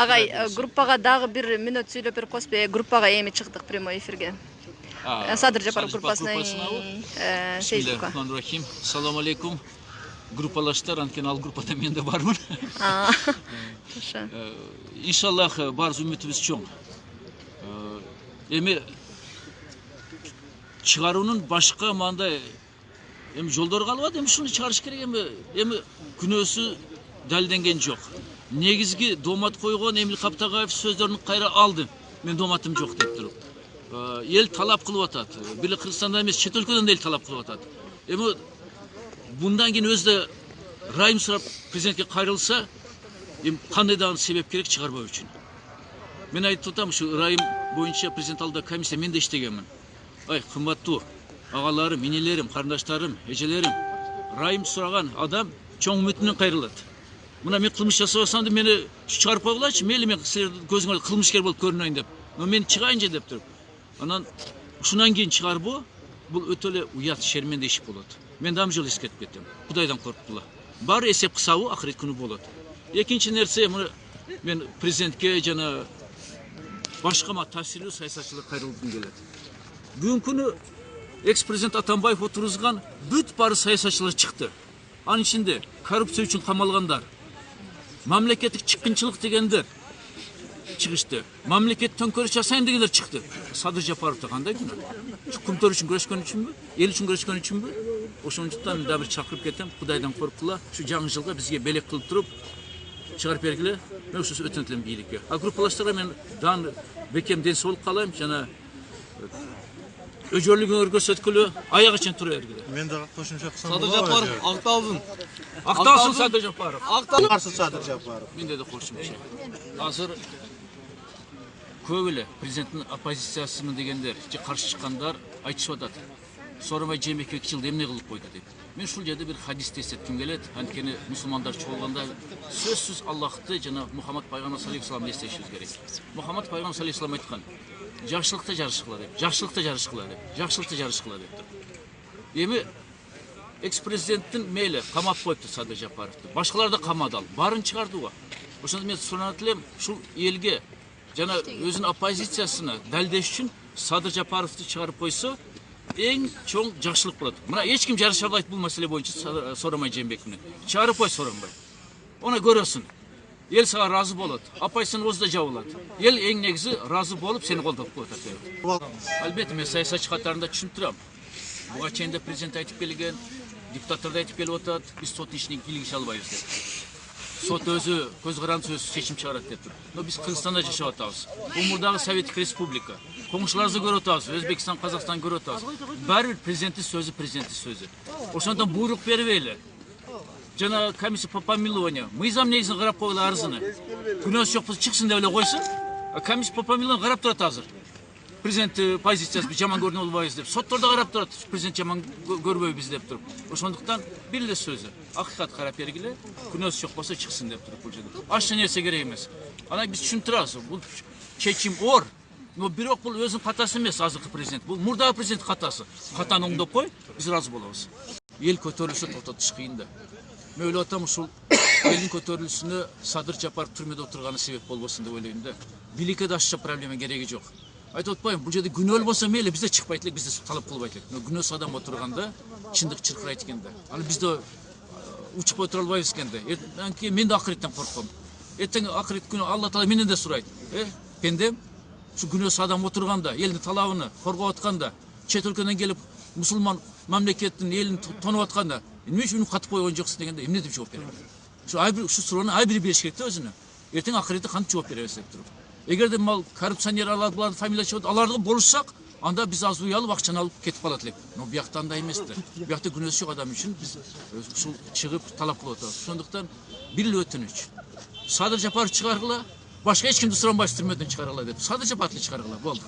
Агай, группага дагы бир мүнөт сүйлөп берип коесузбу? Группага эми чыктык прямой эфирге. Садыр Жапаров группасынын Фейсбукка. Bismillahirrahmanirrahim. Assalamu alaikum. Группалаштар, анткени ал группада мен да бармын. Жакшы. Иншаллах бар үмүтүбүз чоң. Эми чыгаруунун башка мындай жолдору калбады. Эми шуну чыгарыш керек. Эми күнөөсү далилденген жок. Негизги домат койгон Эмил Каптагаев сөздөрүн кайра алды. Мен доматым жок деп туруп. Эл талап кылып атат. Бир Кыргызстанда эмес, чет өлкөдөн эл талап кылып атат. Эми bundan keyin özde Rahim сурап президентке кайрылса, кандай да себеп керек чыгарбоо үчүн. Мен айтып атам, ушу Rahim боюнча президент алдында комиссия мен да иштегенмин. Ай, кымбаттуу агаларым, энелерим, карындаштарым, эжелерим, Rahim сураган адам чоң үмүтүнөн кайрылат. Мына мен кылмыш жасабасам да мени чыгарып койгулачы, мейли мен силердин көзүңөр кылмышкер болуп көрүнөйүн деп. Но мен чыгайынчы деп туруп. Анан ушундан кийин чыгарбоо бул өтө эле уят, шерменде иш болот. Мен дам жол эскертип кеттим. Кудайдан коркула. Баары эсеп кысабы акырет күнү болот. Экинчи нерсе, мен президентке жана башка таасирлүү саясатчылар кайрылгым келет. Бүгүнкү күнү экс-президент Атамбаев отургузган бүт баары саясатчылар чыкты. Анын ичинде коррупция үчүн камалгандар, мамлекеттик чыккынчылык дегендер чыгышты. Мамлекет төңкөрүш жасайын дегендер чыкты. Садыр Жапаровду кандай күнөө? Күмтөр үчүн күрөшкөн үчүнбү? Эл үчүн күрөшкөн үчүнбү? Ошондуктан да бир чакырып кетем. Кудайдан коркула. Şu жаңы жылга бизге белек кылып туруп чыгарып бергиле. Мен ушу өтөн тилем бийликке. А группалаштарга мен дан бекем ден соолук каалайм жана өжөрлүгүңөр көрсөткүлө, аяк чейин тура бергиле. Мен дагы кошумча кылсам Садыр Жапаров акталсын. Акталсын Садыр Жапаров. Акталсын Садыр Жапаров. Менде да кошумча. Азыр көп эле президенттин оппозициясымын дегендер, же каршы чыккандар айтышып атат. Сооронбай Жээнбеков 2 жылда эмне кылып койду деп. Мен ушул жерде бир хадисти эсетким келет. Анткени мусулмандар чогулганда сөзсүз Аллахты жана Мухаммад пайгамбар саллаллаху алейхи вассаламды эстешибиз керек. Мухаммад пайгамбар саллаллаху алейхи вассалам айткан: жакшылыкта жарыш кыла деп, жакшылыкта жарыш кыла деп, жакшылыкта жарыш кыла деп. Эми экс-президенттин мейли камап коюпту Садыр Жапаровду. Башкалар да камады ал. Баарын чыгардыга. Ошондо мен суранат элем, ушул элге жана өзүнүн оппозициясына далилдеш үчүн Садыр Жапаровду чыгарып койсо, эң чоң жакшылык болот. Мына эч ким жарыша албайт бул маселе боюнча Сооронбай Жээнбеков менен. Чыгарып кой Сооронбай. Оны көрөсүн. Эл сага разы болот. Апайсын өзү да жабылат. Эл эң негизи разы болуп сени колдоп коет. Албетте мен саясатчы катарында түшүндүрөм. Буга чейин да президент айтып келген, депутаттар да айтып келип атат, биз сот ишине кийлигише албайбыз деп. Сот өзү көз карандысыз өзү чечим чыгарат деп туруп. Но биз Кыргызстанда жашап атабыз. Бул мурдагы Советтик Республика. Коңшуларыбызды көрүп атабыз, Өзбекстан, Казакстан көрүп атабыз. Баары бир президенттин сөзү. Ошондон буйрук бербейли. Жана комиссия по помилованию. Мыйзам негизин карап койгула арызыны. Күнөөсү жок болсо чыксын деп эле койсун. Комиссия по помилованию карап турат азыр. Президент позициясы жаман көрүнө албайбыз деп. Соттордо карап турат, президент жаман көрбөйбүз деп туруп. Ошондуктан бир эле сөзү. Акыйкат карап бергиле, күнөөсү жок болсо чыксын деп туруп бул жерде. Ашча нерсе керек эмес. Анан биз түшүндүрөбүз. Бул чечим оор. Но бирок бул өзүнүн катасы эмес азыркы президент. Бул мурдагы президент катасы. Катаны оңдоп кой, биз разы болобуз. Эл көтөрүлүшү токтотуш кыйын да. Мен ойлоп атам, ушул элдин көтөрүлүшүнө Садыр Жапаров түрмөдө отурганы себеп болбосун деп ойлойм да. Бийликке да ашча проблема кереги жок. Айтып атпайм, бул жерде күнөөлүү болсо мейли, бизде чыкпайт элек, бизде талап кылбайт элек. Но күнөөсүз адам отурганда чындык чыркырайт экен да. Аны бизде учуп отура албайбыз экен да. Мен да акыреттен корком. Эртең акырет күнү Алла Таала менен да сурайт. Пендем, şu күнөөсүз адам отурганда, элдин талабын коргоп атканда, чет өлкөдөн келип мусулман мамлекеттин элин тонуп атканда, эмне үчүн катып койгон жоксуң дегенде эмне деп жооп берем? Ушу суроону ай бири бериш керек да өзүнө. Эртең акыретте кантип жооп беребиз деп туруп. Эгерде мал коррупционер алардын фамилия чыгып, аларды бурушсак, анда биз аз уялып акчаны алып кетип калат элек. Но биякта андай эмес да. Биякта күнөөсү жок адам үчүн биз ушул чыгып талап кылып атабыз. Ошондуктан бир эле өтүнүч. Садыр Жапаров чыгаргыла, башка эч кимди суранбайсыз түрмөдөн чыгаргыла деп. Садыр Жапаровду чыгаргыла, болду.